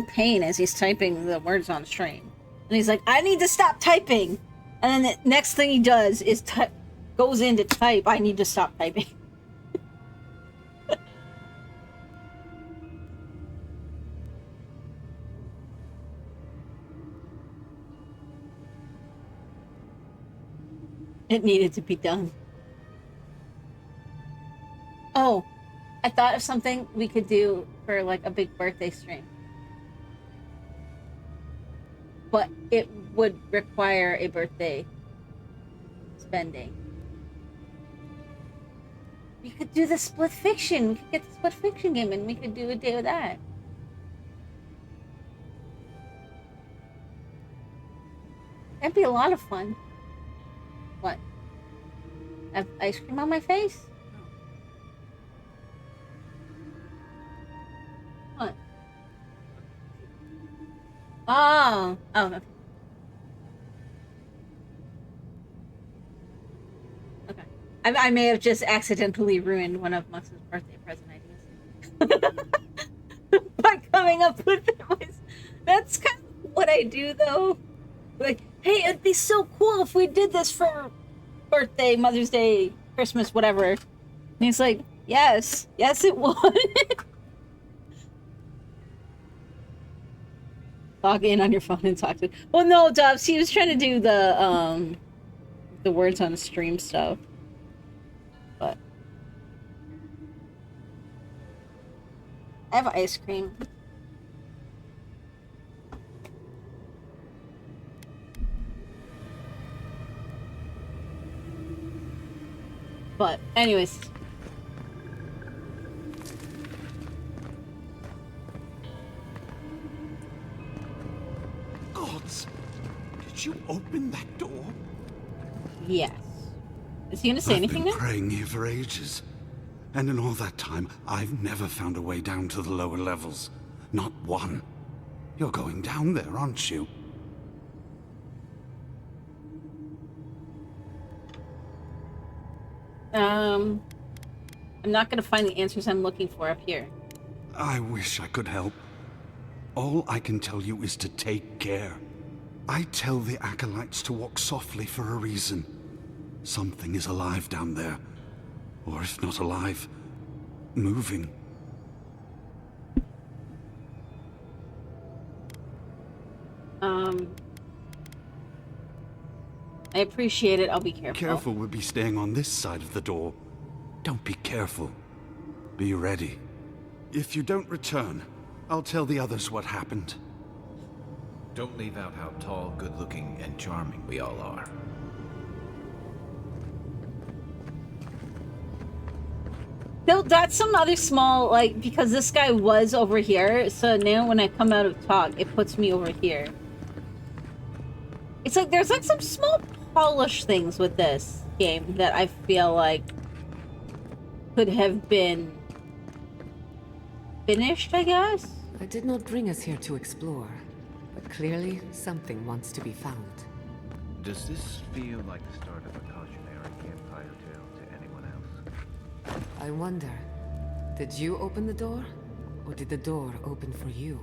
pain as he's typing the words on stream. And he's like, I need to stop typing. And then the next thing he does is goes in to type, I need to stop typing. It needed to be done. Oh, I thought of something we could do for like a big birthday stream. But it would require a birthday spending. We could do the split fiction. We could get the split fiction game and we could do a day with that. That'd be a lot of fun. What? I have ice cream on my face? What? Oh. Oh, okay. Okay. I may have just accidentally ruined one of Mux's birthday present ideas. By coming up with it. That's kind of what I do, though. Like, hey, it'd be so cool if we did this for birthday, Mother's Day, Christmas, whatever. And he's like, yes. Yes, it would. Log in on your phone and talk to... Well, no, Dubs, he was trying to do the words on the stream stuff. But... I have ice cream. But, anyways. Gods! Did you open that door? Yes. Is he gonna say anything now? I've been praying here for ages. And in all that time, I've never found a way down to the lower levels. Not one. You're going down there, aren't you? I'm not gonna find the answers I'm looking for up here. I wish I could help. All I can tell you is to take care. I tell the acolytes to walk softly for a reason. Something is alive down there. Or if not alive, moving. I appreciate it. I'll be careful. Careful would be staying on this side of the door. Don't be careful. Be ready. If you don't return, I'll tell the others what happened. Don't leave out how tall, good-looking, and charming we all are. No, that's some other small, like, because this guy was over here, so now when I come out of talk, it puts me over here. It's like, there's like some small polish things with this game that I feel like could have been finished, I guess? I did not bring us here to explore, but clearly something wants to be found. Does this feel like the start of a cautionary campfire tale to anyone else? I wonder, did you open the door? Or did the door open for you?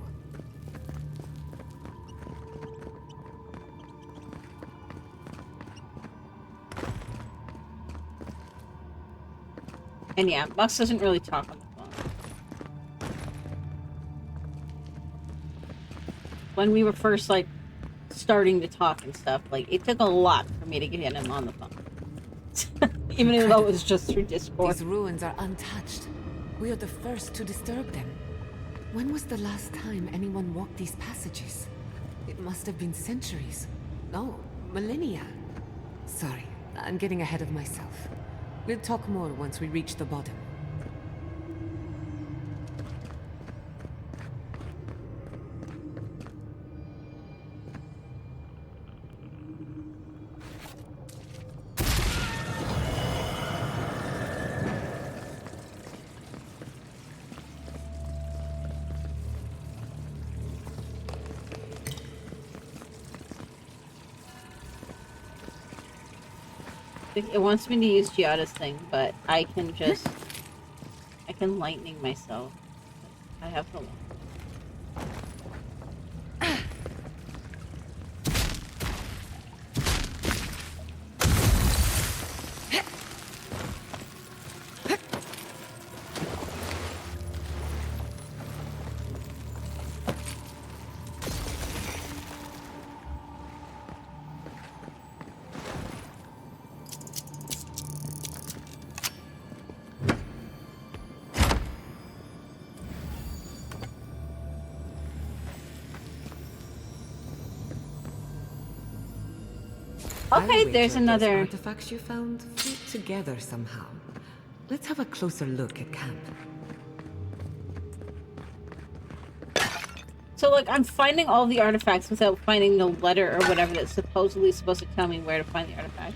And yeah, Bux doesn't really talk on the phone. When we were first, like, starting to talk and stuff, like, it took a lot for me to get him on the phone. Even though it was just through Discord. These ruins are untouched. We are the first to disturb them. When was the last time anyone walked these passages? It must have been centuries. No, millennia. Sorry, I'm getting ahead of myself. We'll talk more once we reach the bottom. It wants me to use Giada's thing, but I can just... I can lightning myself. I have the one. Okay, there's wager another. Those artifacts you found fit together somehow. Let's have a closer look at camp. So, like, I'm finding all the artifacts without finding the letter or whatever that's supposedly supposed to tell me where to find the artifact.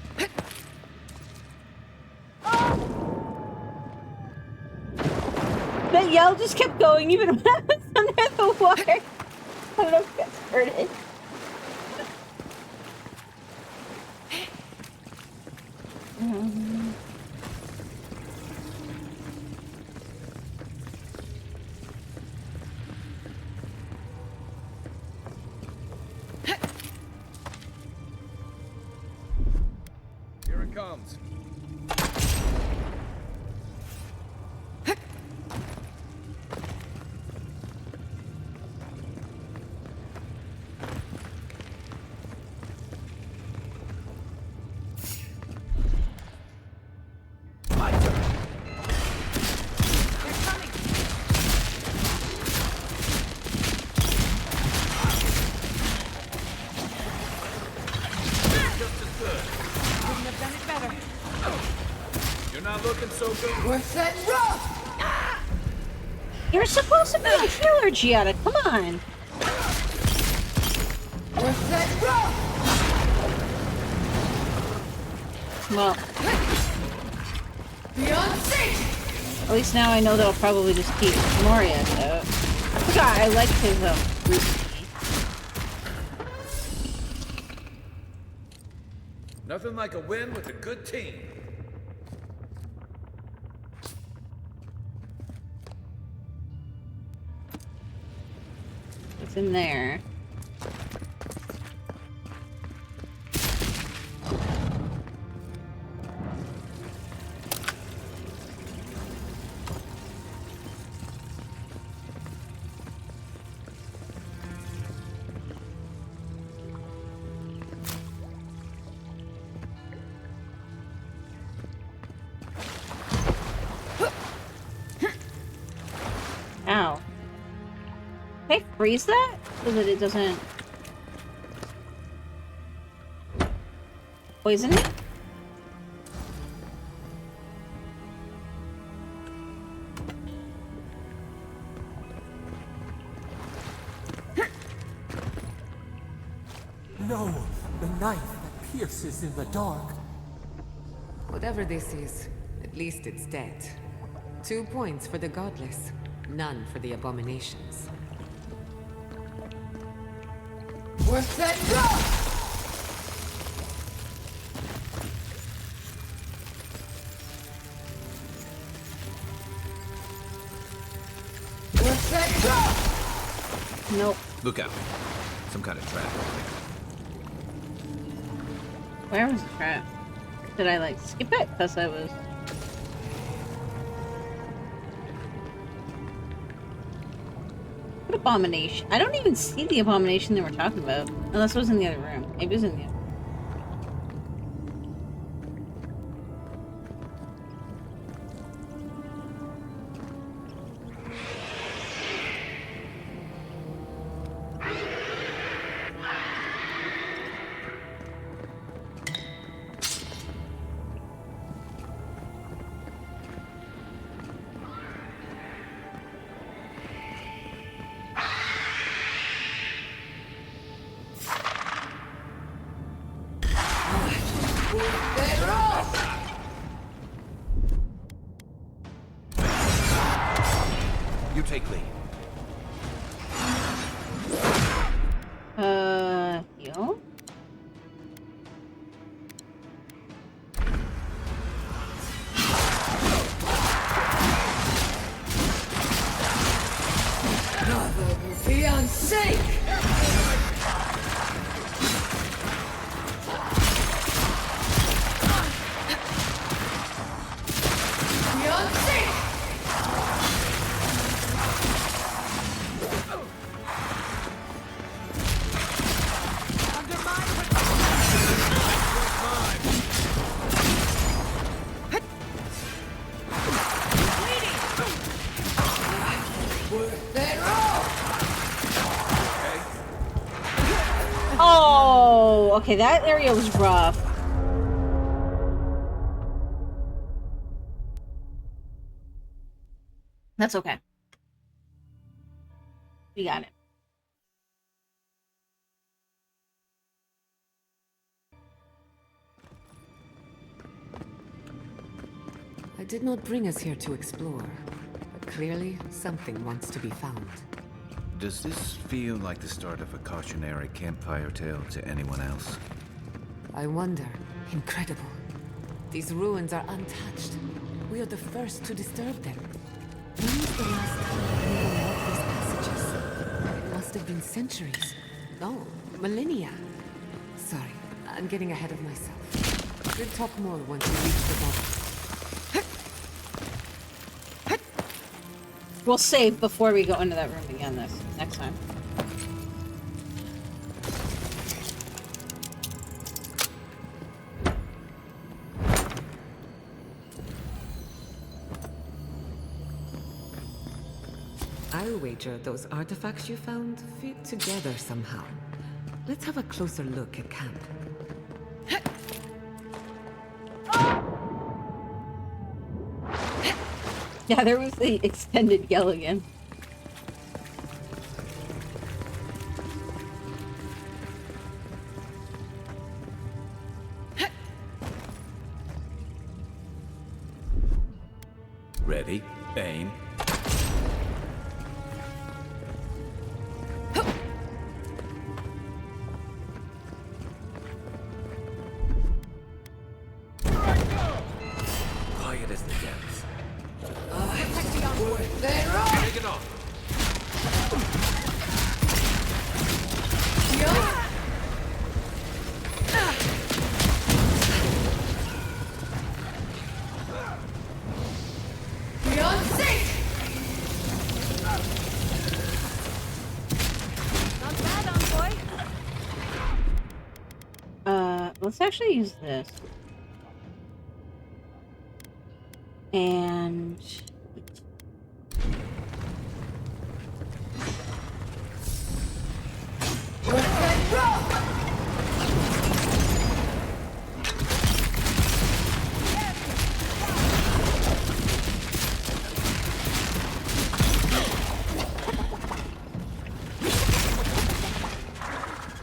That yell just kept going even when I was under the water. I don't know if you guys heard it. Here it comes. You're supposed to be a healer, Giada. Come on. Well, at least now I know that I'll probably just keep Moria. So I forgot I liked his recently. Nothing like a win with a good team. What's in there? Ow. Can I freeze that? So that it doesn't poison it? No, the knife that pierces in the dark. Whatever this is, at least it's dead. 2 points for the godless, none for the abominations. Worth that rock! Worth that rock! Nope. Look out. Some kind of trap over there. Where was the trap? Did I like skip it? Because I was. What abomination? I don't even see the abomination they were talking about. Unless it was in the other room. Maybe it was in the other room. You take lead. Heal? Fiancé! Oh, okay, that area was rough. That's okay. We got it. I did not bring us here to explore, but clearly something wants to be found. Does this feel like the start of a cautionary campfire tale to anyone else? I wonder. Incredible. These ruins are untouched. We are the first to disturb them. When was the last time anyone walked these passages? It must have been centuries. No, millennia. Sorry, I'm getting ahead of myself. We'll talk more once we reach the bottom. We'll save before we go into that room again this next time. I'll wager those artifacts you found fit together somehow. Let's have a closer look at camp. Yeah, there was the extended yell again. Ready, aim. Quiet as the depths. Take it off. Let's actually use this. And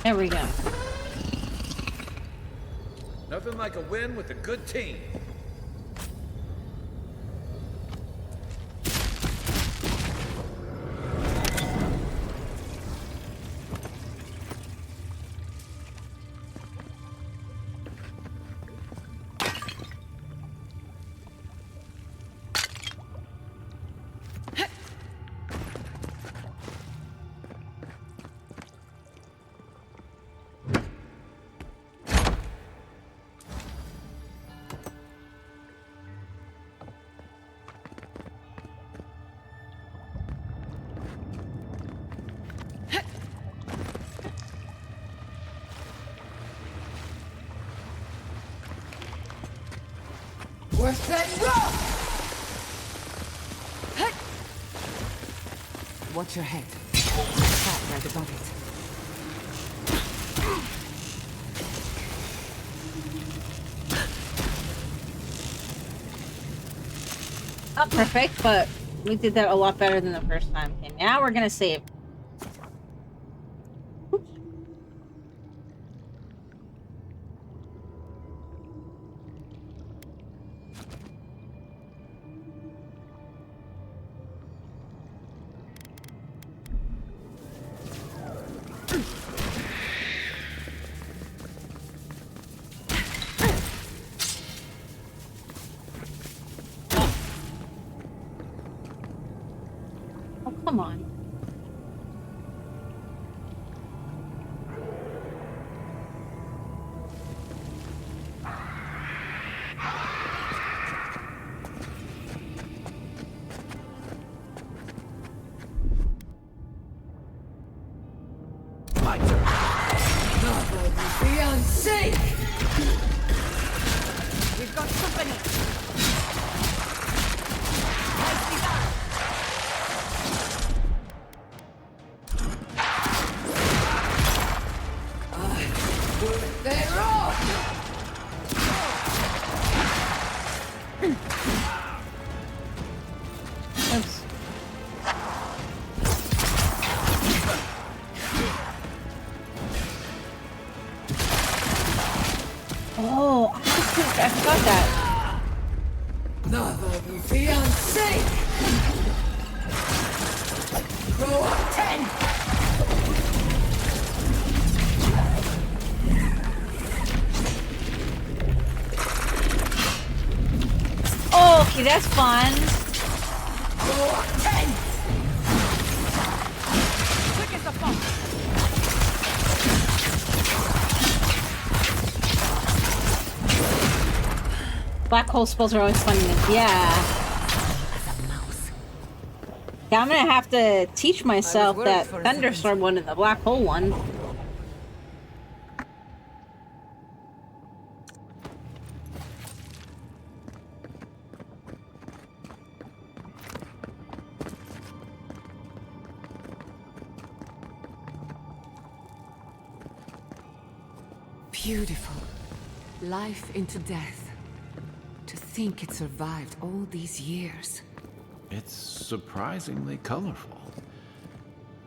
there we go. Nothing like a win with a good team. Watch your head. Trap right above it. Not perfect, but we did that a lot better than the first time. Okay, now we're gonna save. Come on. My turn. We've got company. Oops. Oh, I forgot that. Another fiancé! Grow up 10! Oh, okay, that's fun. Grow up 10! Quick as a bump. Black hole spells are always fun. Yeah. Yeah, I'm gonna have to teach myself that thunderstorm one and the black hole one. Beautiful. Life into death. To think it survived all these years. It's surprisingly colorful.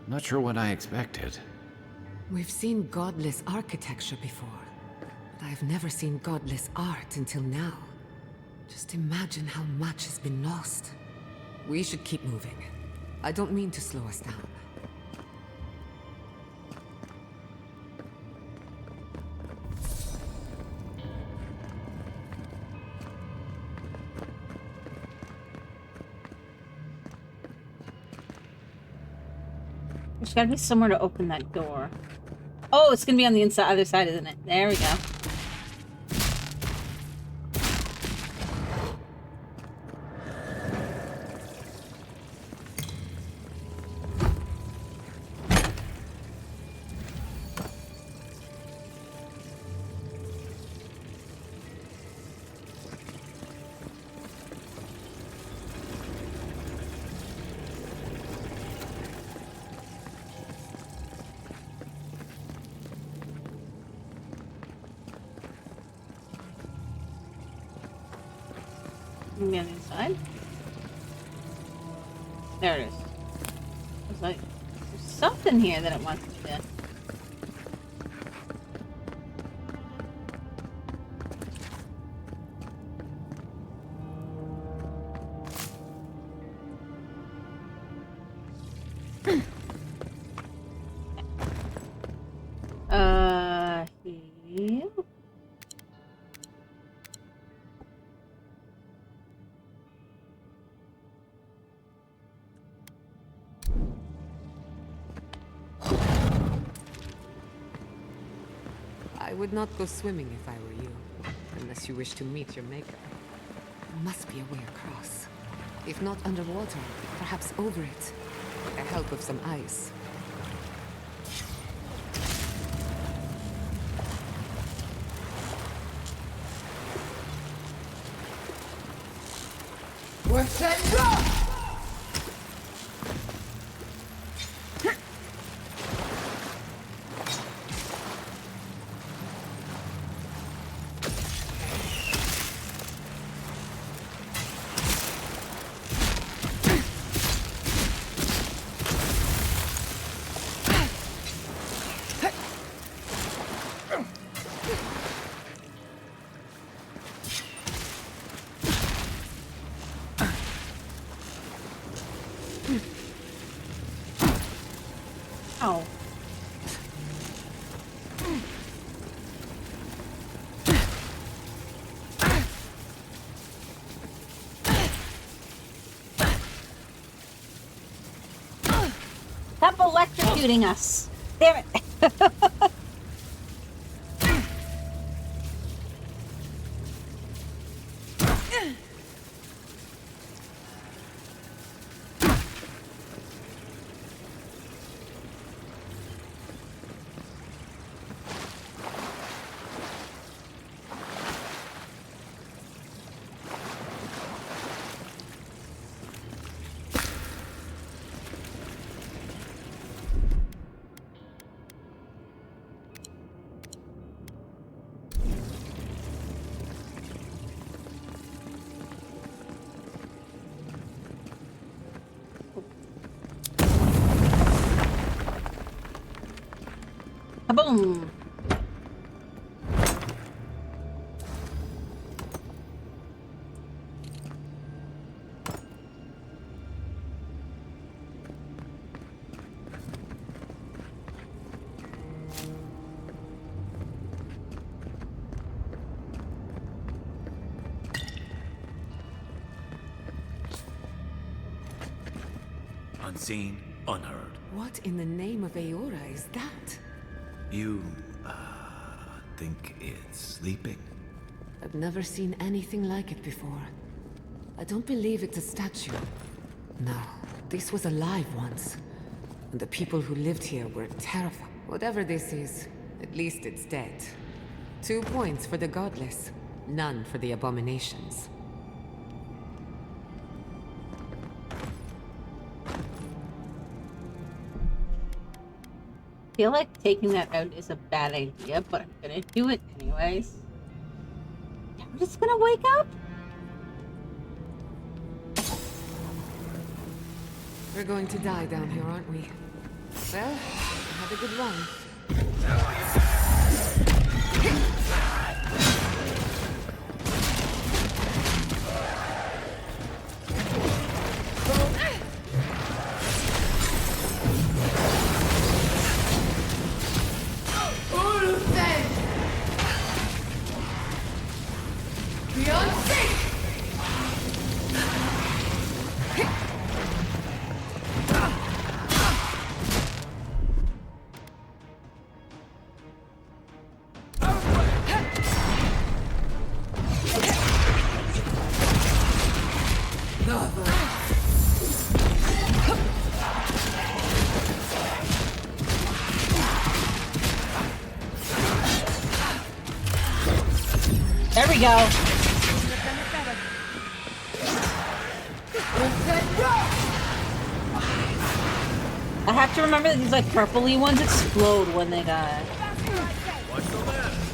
Not sure what I expected. We've seen godless architecture before, but I've never seen godless art until now. Just imagine how much has been lost. We should keep moving. I don't mean to slow us down. There's gotta be somewhere to open that door. Oh, it's gonna be on the inside, other side, isn't it? There we go. Maybe on the inside. There it is. It's like there's something here that it wants to do. Here. I would not go swimming if I were you, unless you wish to meet your maker. There must be a way across. If not underwater, perhaps over it, with the help of some ice. Oh. Stop electrocuting us. Damn it. Boom. unseen, unheard. What in the name of Aora is that? You, think it's sleeping? I've never seen anything like it before. I don't believe it's a statue. No, this was alive once. And the people who lived here were terrified. Whatever this is, at least it's dead. 2 points for the godless, none for the abominations. I feel like taking that out is a bad idea, but I'm gonna do it anyways. I'm just gonna wake up? We're going to die down here, aren't we? Well, have a good run. There we go. I have to remember that these like purpley ones explode when they die. Watch the left.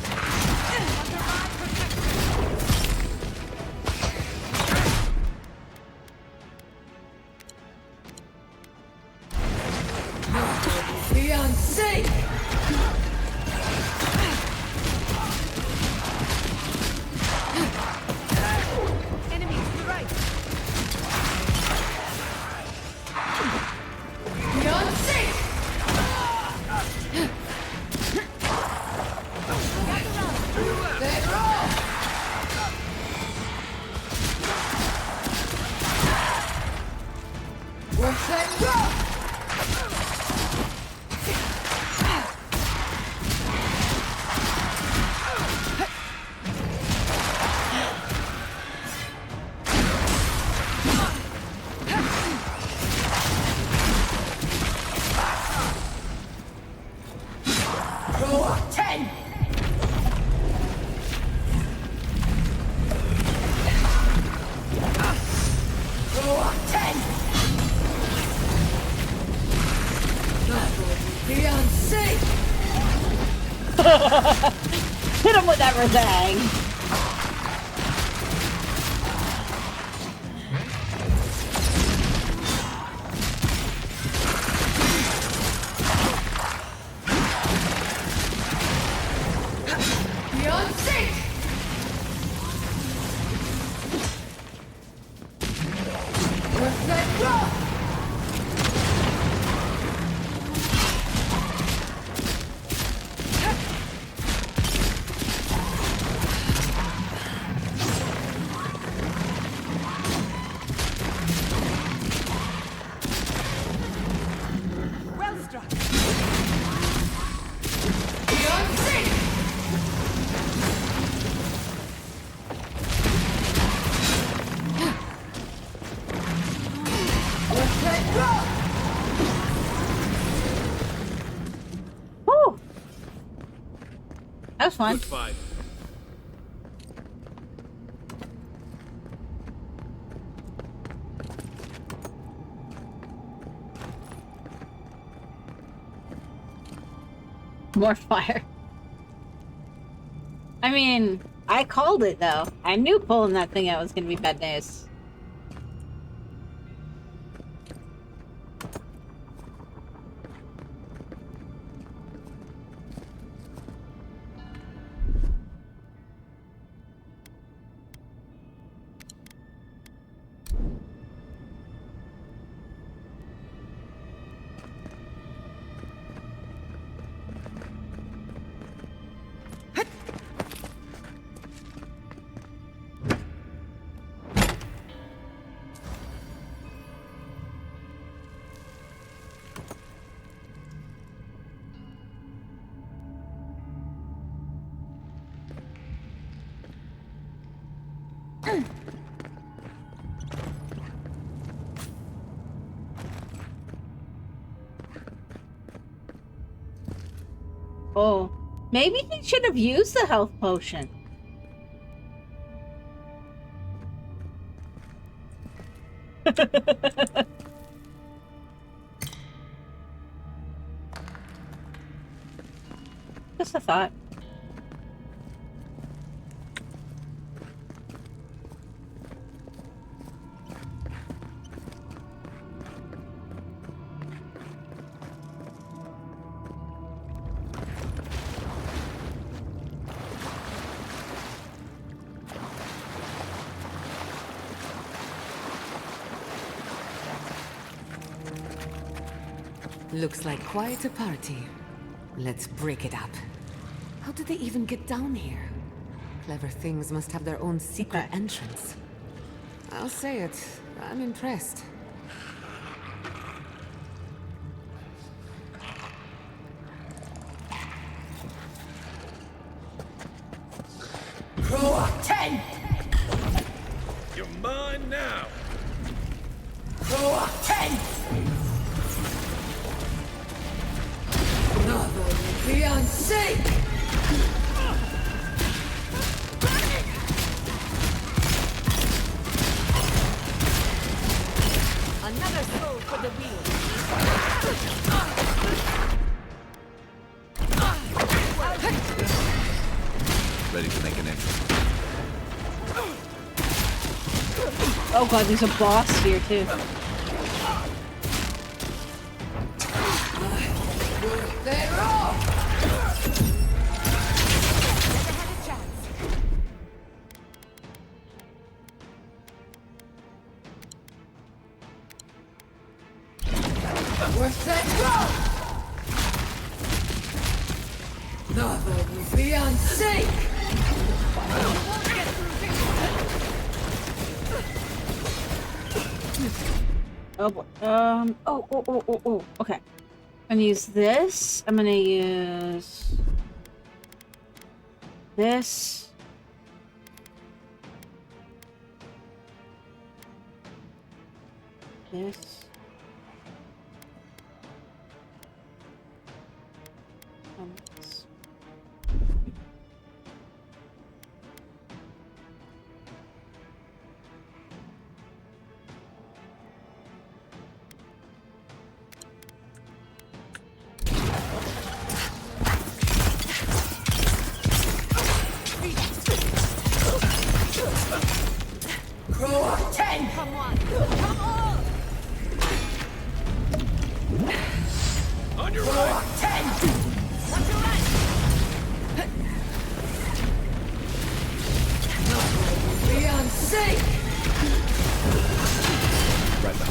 Hit him with that Razang. Woo! That was fun. Good fight. More fire. I mean, I called it though. I knew pulling that thing out was gonna be bad news. Oh, maybe he should have used the health potion. Just a thought. Looks like quite a party. Let's break it up. How did they even get down here? Clever things must have their own secret entrance. I'll say it, I'm impressed. Roar 10! You're mine now. Roar 10! Another fiancé! Another soul for the wheel. Ready to make an entrance. Oh god, there's a boss here too. They're off! Where's that go? Another fiancé! Oh boy. Oh. Okay. I'm gonna use this. I'm gonna use this. This. This. Roar 10! Come on! Come on! On your Roar right. 10! Watch your right! Fiancé! Right back.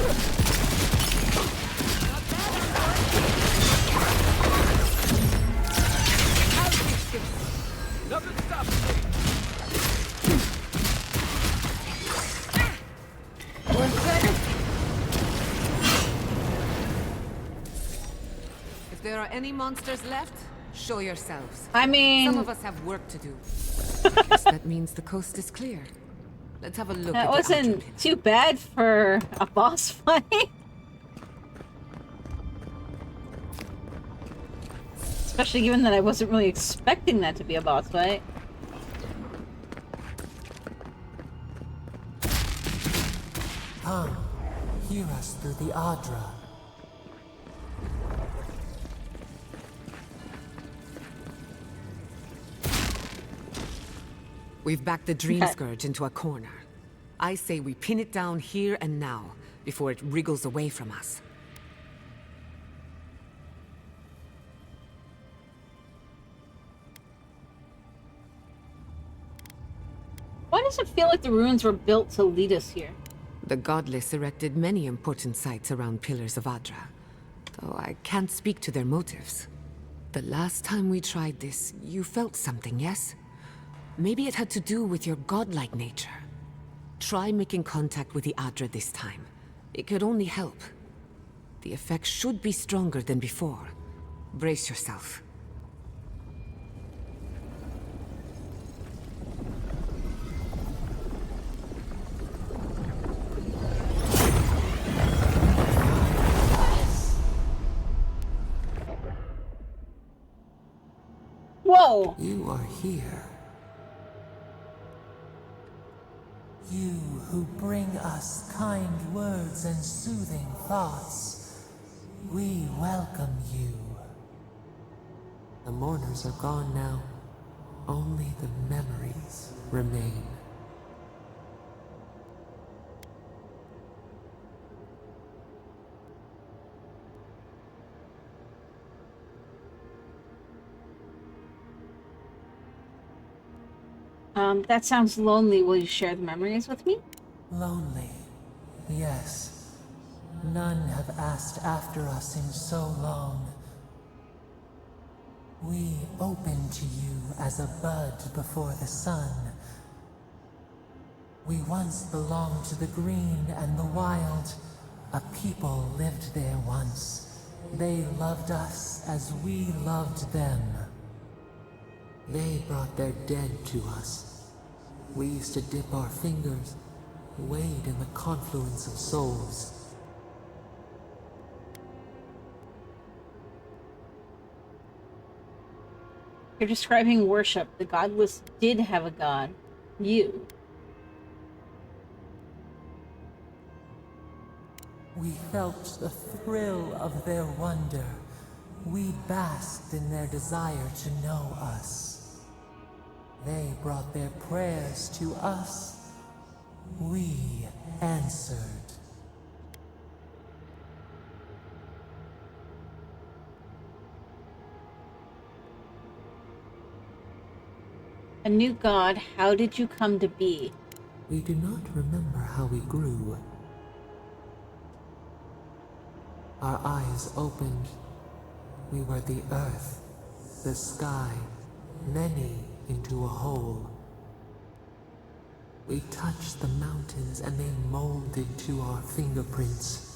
Nothing stops me. Where's that? If there are any monsters left, show yourselves. I mean, Some of us have work to do. Guess that means the coast is clear. Let's have a look that at the wasn't attributes. too bad for a boss fight. Especially given that I wasn't really expecting that to be a boss fight. Come, hear us through the Adra. We've backed the Dream Okay. Scourge into a corner. I say we pin it down here and now, before it wriggles away from us. Why does it feel like the ruins were built to lead us here? The Godless erected many important sites around Pillars of Adra, though I can't speak to their motives. The last time we tried this, you felt something, yes? Maybe it had to do with your godlike nature. Try making contact with the Adra this time. It could only help. The effect should be stronger than before. Brace yourself. Whoa! You are here. You who bring us kind words and soothing thoughts. We welcome you. The mourners are gone now. Only the memories remain. That sounds lonely. Will you share the memories with me? Lonely, yes. None have asked after us in so long. We open to you as a bud before the sun. We once belonged to the green and the wild. A people lived there once. They loved us as we loved them. They brought their dead to us. We used to dip our fingers, wade in the confluence of souls. You're describing worship. The godless did have a god. You. We felt the thrill of their wonder. We basked in their desire to know us. They brought their prayers to us. We answered. A new god, how did you come to be? We do not remember how we grew. Our eyes opened. We were the earth, the sky, many into a whole. We touched the mountains and they molded to our fingerprints.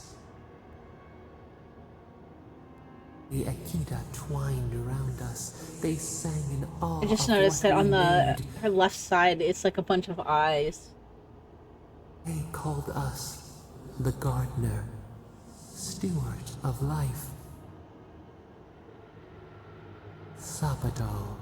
The Akita twined around us. They sang in awe. I just of noticed what that on we made. her left side, it's like a bunch of eyes. They called us the gardener, steward of life. Sabado.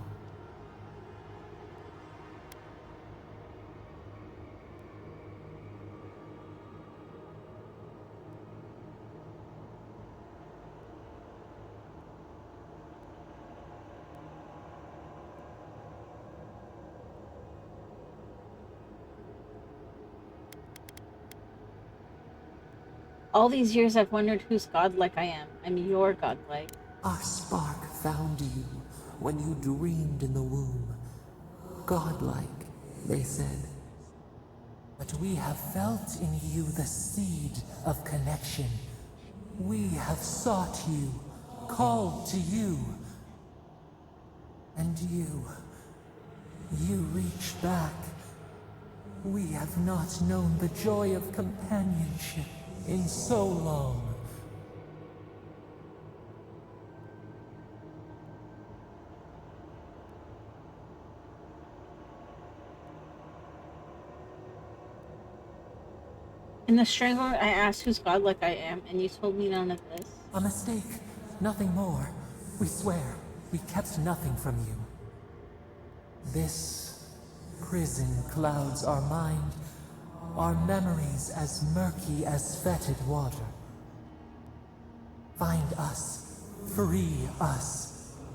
All these years I've wondered whose godlike I am. I'm your godlike. Our spark found you when you dreamed in the womb. Godlike, they said. But we have felt in you the seed of connection. We have sought you, called to you. And you reach back. We have not known the joy of companionship in so long. In the Strangler, I asked whose godlike I am, and you told me none of this. A mistake, nothing more. We swear, we kept nothing from you. This prison clouds our mind, our memories as murky as fetid water. Find us, free us.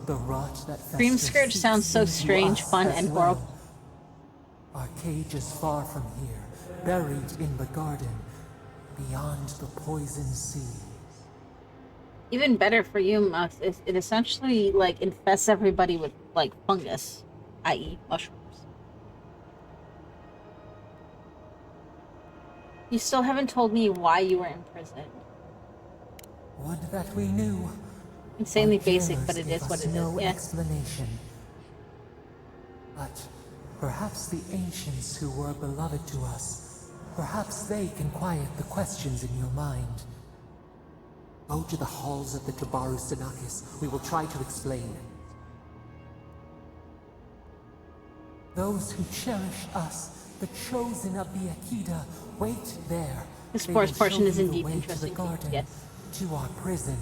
The rot that Dream festers Scourge sounds so seeps into strange, us fun, as and well. horrible. Our cage is far from here, buried in the garden, beyond the poison sea. Even better for you, Mux, it essentially, like, infests everybody with, like, fungus, i.e. mushrooms. You still haven't told me why you were imprisoned. Would that we knew. Insanely Our basic, jailers but it gave is what us it is. no Yeah. explanation. But perhaps the ancients who were beloved to us, perhaps they can quiet the questions in your mind. Go to the halls of the Tabaru Sinakis. We will try to explain. Those who cherish us, the chosen of the Akita, wait there. This They fourth will portion show is you indeed the way to interesting. the garden, Yes. to our prison.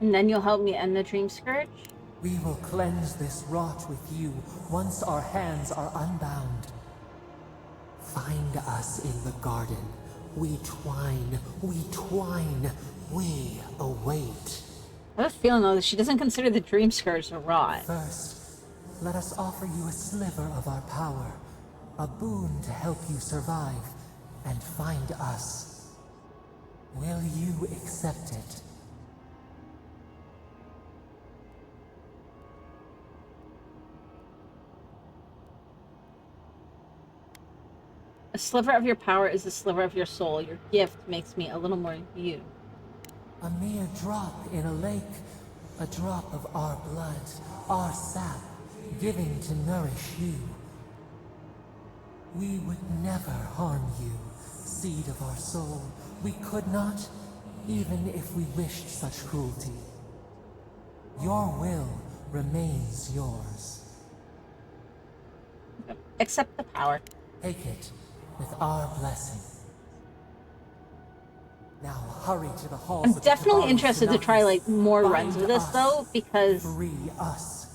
And then you'll help me end the Dream Scourge? We will cleanse this rot with you once our hands are unbound. Find us in the garden. We twine, we await. I have a feeling though that she doesn't consider the Dream Scourge a rot. First, let us offer you a sliver of our power, a boon to help you survive and find us. Will you accept it? A sliver of your power is a sliver of your soul. Your gift makes me a little more you. A mere drop in a lake, a drop of our blood, our sap, giving to nourish you. We would never harm you, seed of our soul. We could not, even if we wished such cruelty. Your will remains yours. Accept the power. Take it with our blessing. Now hurry to the halls. I'm of definitely Tabaros interested to try like more Find runs of this us. though, because Free us.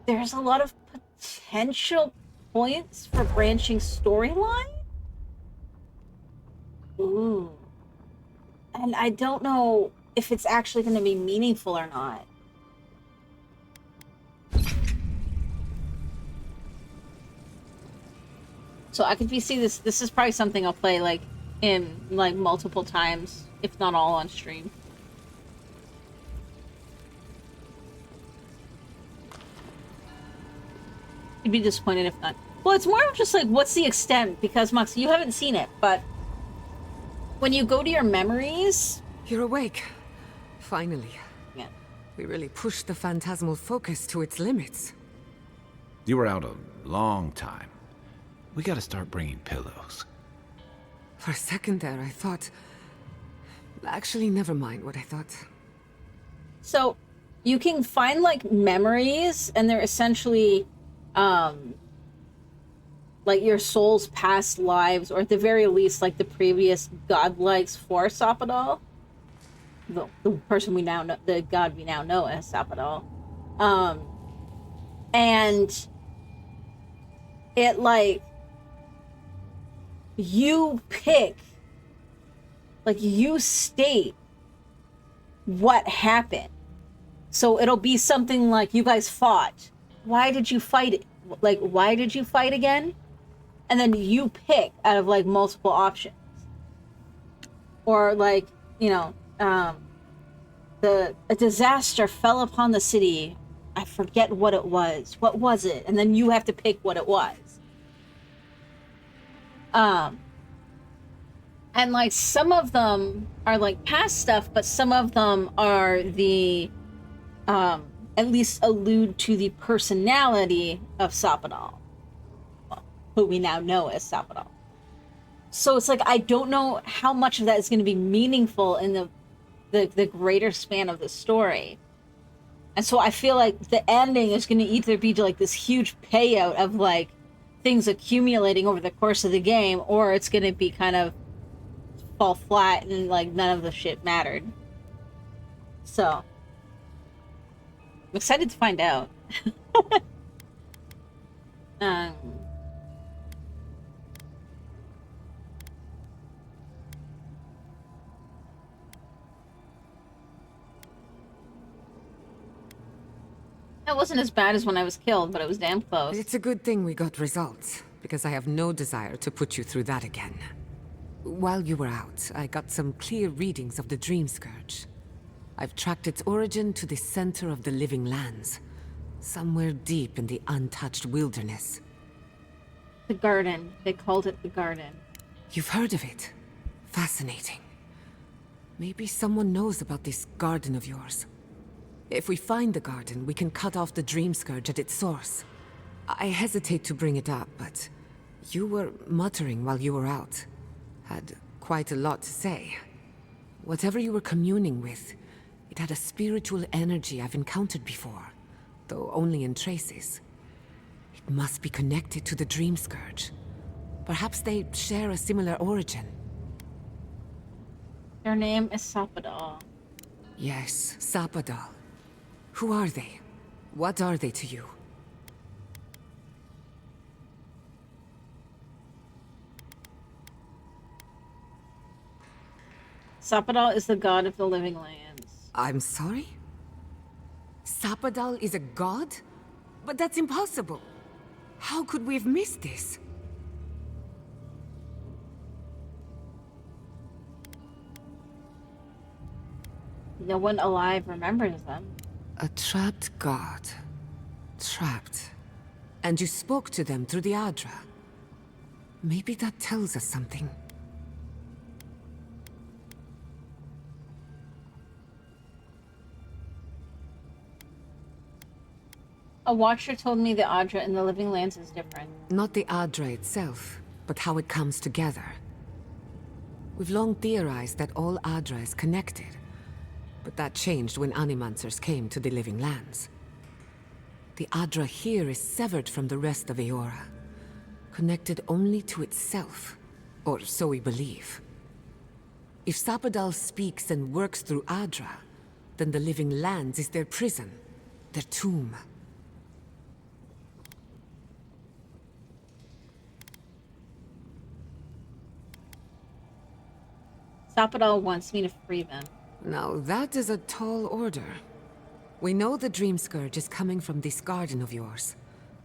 there's a lot of potential points for branching storyline. Ooh. And I don't know if it's actually going to be meaningful or not. So I could see this. This is probably something I'll play like in like multiple times, if not all on stream. You'd be disappointed if not. Well, it's more of just like, what's the extent? Because Mox, you haven't seen it, but when you go to your memories, You're awake. Finally. yeah. We really pushed the phantasmal focus to its limits. You were out a long time. We gotta start bringing pillows. For a second there, I thought... Actually, never mind what I thought. So you can find like memories, and they're essentially like your soul's past lives, or at the very least like the previous godlikes for Sapadal, the person we now know, the god we now know as Sapadal. And it like you pick, like you state what happened. So it'll be something like, you guys fought. Why did you fight it? Like, why did you fight again? And then you pick out of like multiple options. Or like, you know, a disaster fell upon the city. I forget what it was. What was it? And then you have to pick what it was. And like some of them are like past stuff, but some of them are the at least allude to the personality of Sapadal, who we now know as Sapadal. So it's like, I don't know how much of that is going to be meaningful in the greater span of the story. And so I feel like the ending is going to either be like this huge payout of like things accumulating over the course of the game, or it's going to be kind of fall flat and like none of the shit mattered. So I'm excited to find out. That wasn't as bad as when I was killed, but it was damn close. It's a good thing we got results, because I have no desire to put you through that again. While you were out, I got some clear readings of the Dream Scourge. I've tracked its origin to the center of the living lands, somewhere deep in the untouched wilderness. The garden. They called it the garden. You've heard of it? Fascinating. Maybe someone knows about this garden of yours. If we find the garden, we can cut off the Dream Scourge at its source. I hesitate to bring it up, but you were muttering while you were out. Had quite a lot to say. Whatever you were communing with, it had a spiritual energy I've encountered before, though only in traces. It must be connected to the Dream Scourge. Perhaps they share a similar origin. Their name is Sapadal. Yes, Sapadal. Who are they? What are they to you? Sapadal is the god of the living lands. I'm sorry? Sapadal is a god? But that's impossible. How could we have missed this? No one alive remembers them. A trapped god. Trapped. And you spoke to them through the Adra. Maybe that tells us something. A watcher told me the Adra in the living lands is different. Not the Adra itself, but how it comes together. We've long theorized that all Adra is connected, but that changed when Animancers came to the living lands. The Adra here is severed from the rest of Eora, connected only to itself, or so we believe. If Sapadal speaks and works through Adra, then the living lands is their prison, their tomb. Sapadal wants me to free them. Now that is a tall order. We know the Dream Scourge is coming from this garden of yours.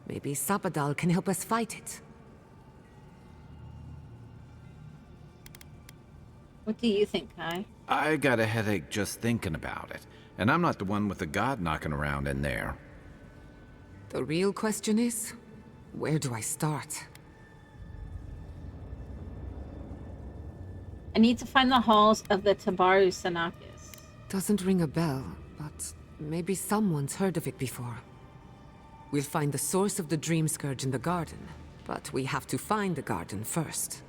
Maybe Sapadal can help us fight it. What do you think, Kai? I got a headache just thinking about it. And I'm not the one with the god knocking around in there. The real question is, where do I start? I need to find the halls of the Tabaru Sanakis. Doesn't ring a bell, but maybe someone's heard of it before. We'll find the source of the Dream Scourge in the garden, but we have to find the garden first.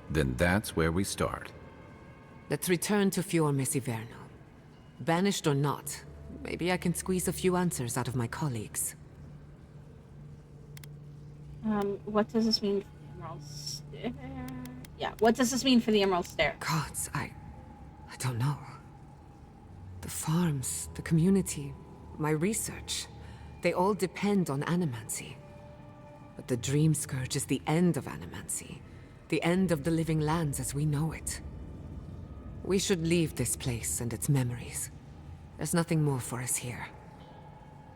Then that's where we start. Let's return to Fior Messiverno. Banished or not, maybe I can squeeze a few answers out of my colleagues. What does this mean for the Emerald Stair? Yeah, what does this mean for the Emerald Stair? Gods, I don't know. The farms, the community, my research, they all depend on animancy. But the Dream Scourge is the end of animancy. The end of the living lands as we know it. We should leave this place and its memories. There's nothing more for us here.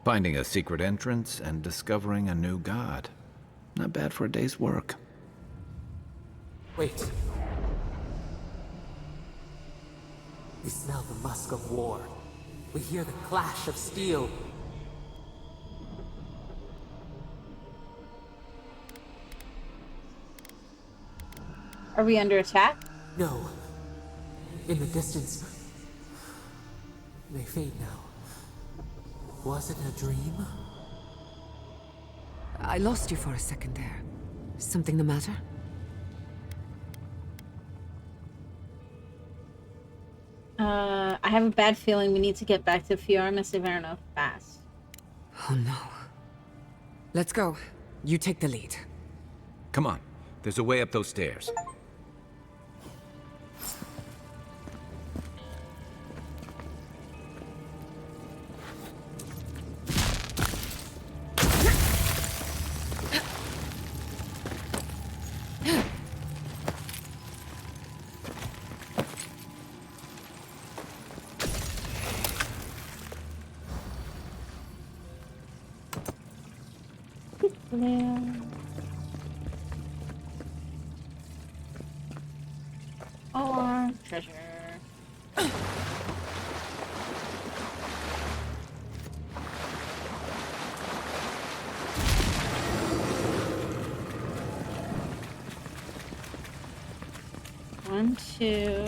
Finding a secret entrance and discovering a new god. Not bad for a day's work. Wait. We smell the musk of war. We hear the clash of steel. Are we under attack? No. In the distance. They fade now. Was it a dream? I lost you for a second there. Something the matter? I have a bad feeling we need to get back to Fior Messiverno fast. Oh no. Let's go. You take the lead. Come on. There's a way up those stairs. Oh, treasure. One, two.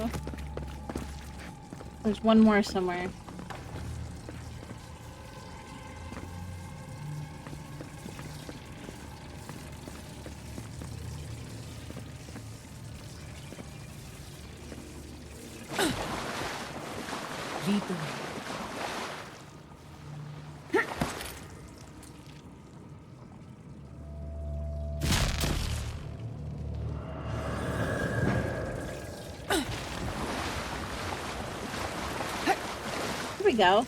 There's one more somewhere. Lead the way. we go.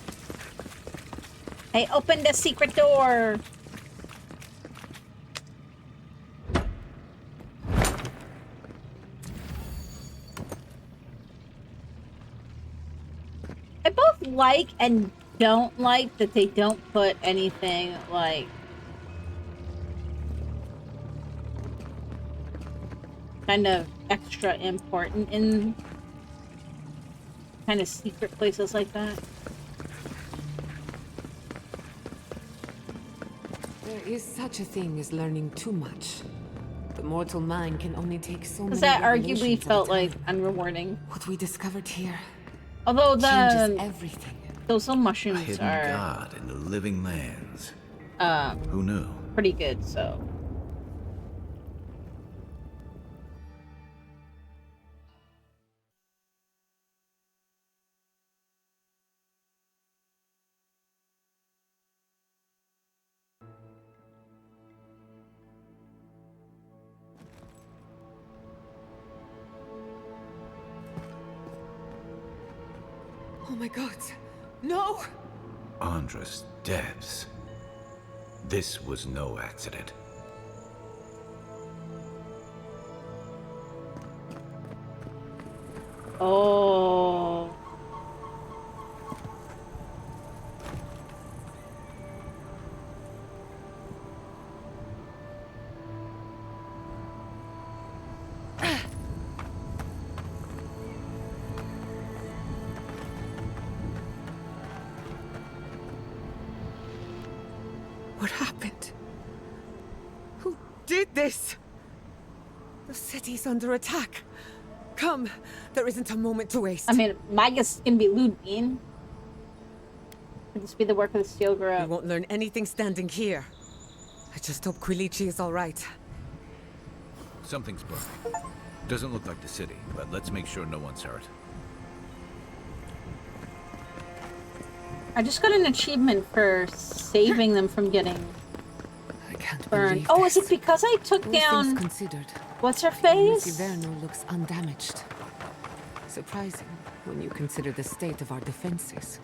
I opened a secret door. I both like and don't like that they don't put anything like kind of extra important in kind of secret places like that. There is such a thing as learning too much. The mortal mind can only take so many Because that revelations arguably at a felt like time. unrewarding. What we discovered here Although changes everything. those little A mushrooms hidden are god in the living lands. Who knew? pretty good, so. Oh my god. No! Andres Debs. This was no accident. Oh. What happened? Who did this? The city's under attack. Come, there isn't a moment to waste. I mean, my guess is gonna be Ludwig. Could this be the work of the Steel We Grove? won't learn anything standing here. I just hope Quilichi is all right. Something's burning. Doesn't look like the city, but let's make sure no one's hurt. I just got an achievement for saving them from getting I can't burned. believe Oh, this. is it because I took All down things considered, what's her Missy face? Verno looks undamaged. Surprising when you consider the state of our defenses.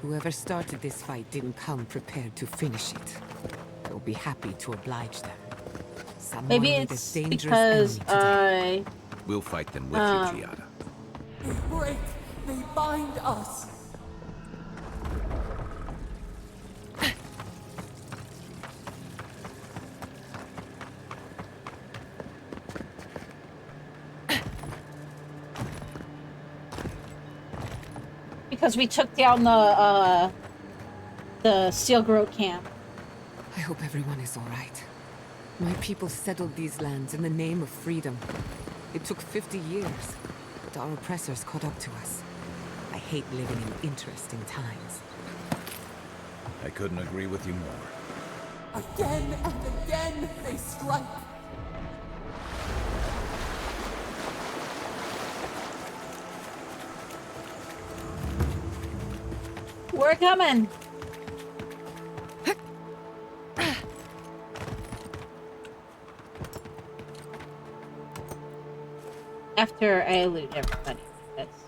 Whoever started this fight didn't come prepared to finish it. We'll be happy to oblige them. Someone Maybe with a it's dangerous because enemy today. We'll fight them with you, Giada. They break, they bind us. Because we took down the Steel Grove camp. I hope everyone is all right. My people settled these lands in the name of freedom. It took 50 years, but our oppressors caught up to us. I hate living in interesting times. I couldn't agree with you more. Again and again they strike. We're coming. After I loot everybody. That's...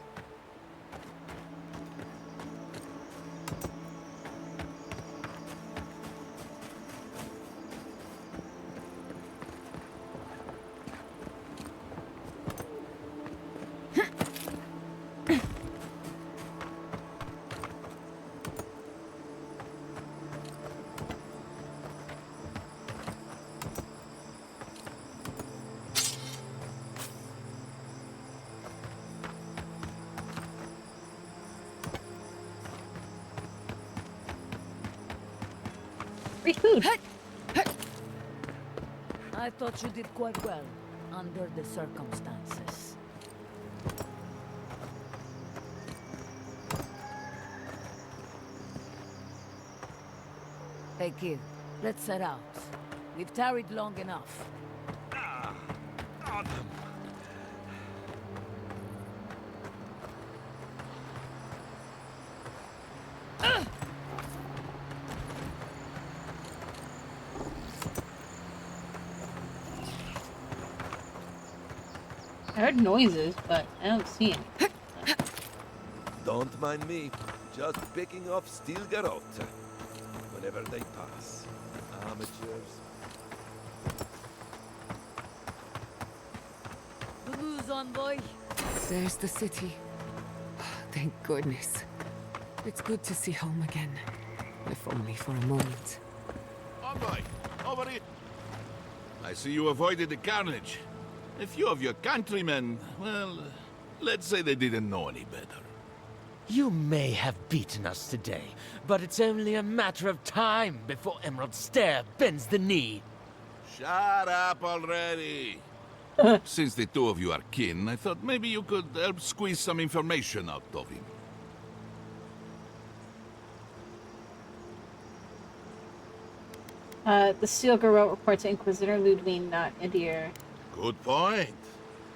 Free food. I thought you did quite well, under the circumstances. Hey kid, let's set out. We've tarried long enough. I heard noises, but I don't see any. Don't mind me. Just picking off steel garrote whenever they pass. Amateurs. Good news, envoy. There's the city. Thank goodness. It's good to see home again. If only for a moment. Envoy, over here. I see you avoided the carnage. A few of your countrymen, well, let's say they didn't know any better. You may have beaten us today, but it's only a matter of time before Emerald Stair bends the knee. Shut up already. Since the two of you are kin, I thought maybe you could help squeeze some information out of him. The Steel Garrote reports Inquisitor Ludwig, not Idir. Good point.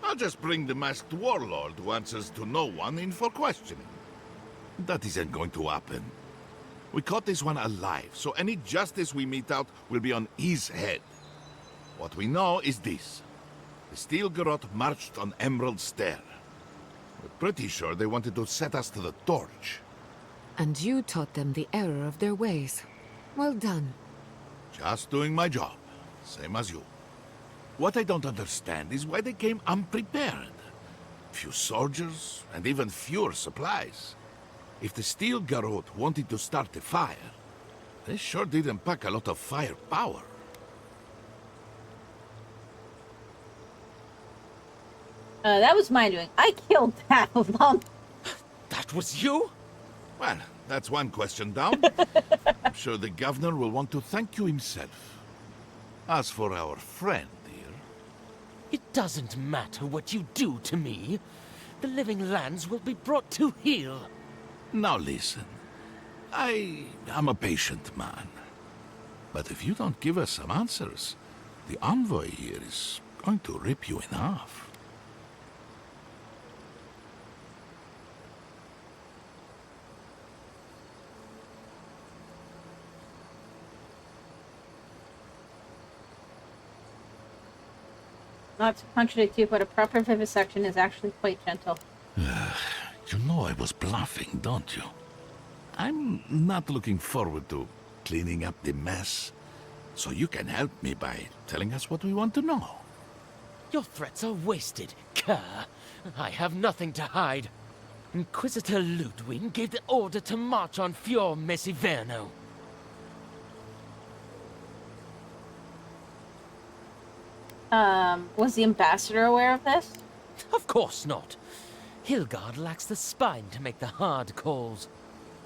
I'll just bring the masked warlord who answers to no one in for questioning. That isn't going to happen. We caught this one alive, so any justice we mete out will be on his head. What we know is this. The Steel Garrote marched on Emerald Stair. We're pretty sure they wanted to set us to the torch. And you taught them the error of their ways. Well done. Just doing my job, same as you. What I don't understand is why they came unprepared. Few soldiers, and even fewer supplies. If the Steel Garrote wanted to start a fire, they sure didn't pack a lot of firepower. That was my doing. I killed that long. That was you? Well, that's one question down. I'm sure the governor will want to thank you himself. As for our friend here... It doesn't matter what you do to me. The living lands will be brought to heel. Now listen, I am a patient man. But if you don't give us some answers, the envoy here is going to rip you in half. Not to contradict you, but a proper vivisection is actually quite gentle. You know I was bluffing, don't you? I'm not looking forward to cleaning up the mess. So you can help me by telling us what we want to know. Your threats are wasted, Kerr. I have nothing to hide. Inquisitor Ludwig gave the order to march on Fior Mesiverno. Was the ambassador aware of this? Of course not. Hilgard lacks the spine to make the hard calls.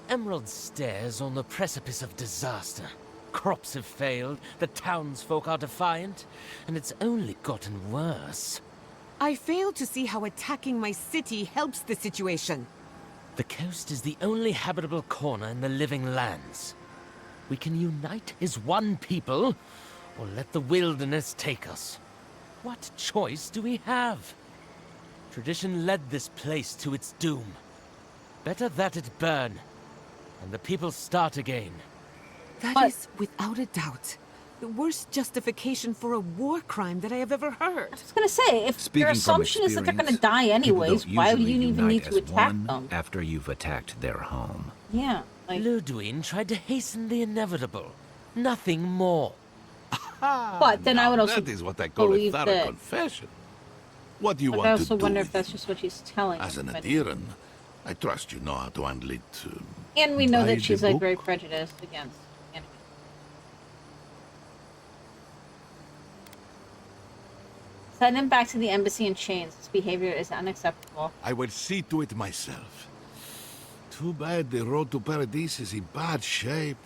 Emerald Stair's on the precipice of disaster. Crops have failed, the townsfolk are defiant, and it's only gotten worse. I fail to see how attacking my city helps the situation. The coast is the only habitable corner in the living lands. We can unite as one people, or let the wilderness take us. What choice do we have? Tradition led this place to its doom. Better that it burn, and the people start again. That is, without a doubt, the worst justification for a war crime that I have ever heard. I was gonna say, if Speaking your from assumption is that they're gonna experience, die anyways, people why don't would you usually even need unite to as attack one them? after you've attacked their home. Yeah, like... Ludwig tried to hasten the inevitable. Nothing more. But then I would also That is what I call a believe thorough that... confession. What do you But want I to also do wonder with if that's it? just what she's telling As an them, but- Adiran, I trust you know how to handle it. And we know by that the she's like book. very prejudiced against enemies. Send him back to the embassy in chains. This behavior is unacceptable. I will see to it myself. Too bad the road to Paradise is in bad shape.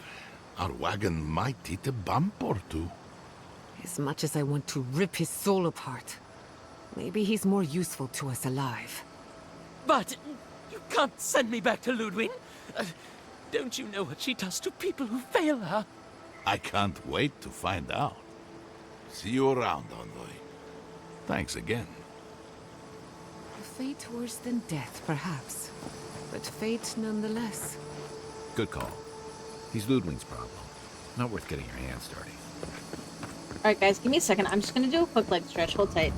Our wagon might hit a bump or two. As much as I want to rip his soul apart, maybe he's more useful to us alive. But you can't send me back to Ludwig. Don't you know what she does to people who fail her? I can't wait to find out. See you around, Envoy. Thanks again. A fate worse than death, perhaps. But fate nonetheless. Good call. He's Ludwig's problem. Not worth getting your hands dirty. Alright guys, give me a second. I'm just gonna do a quick leg stretch. Hold tight.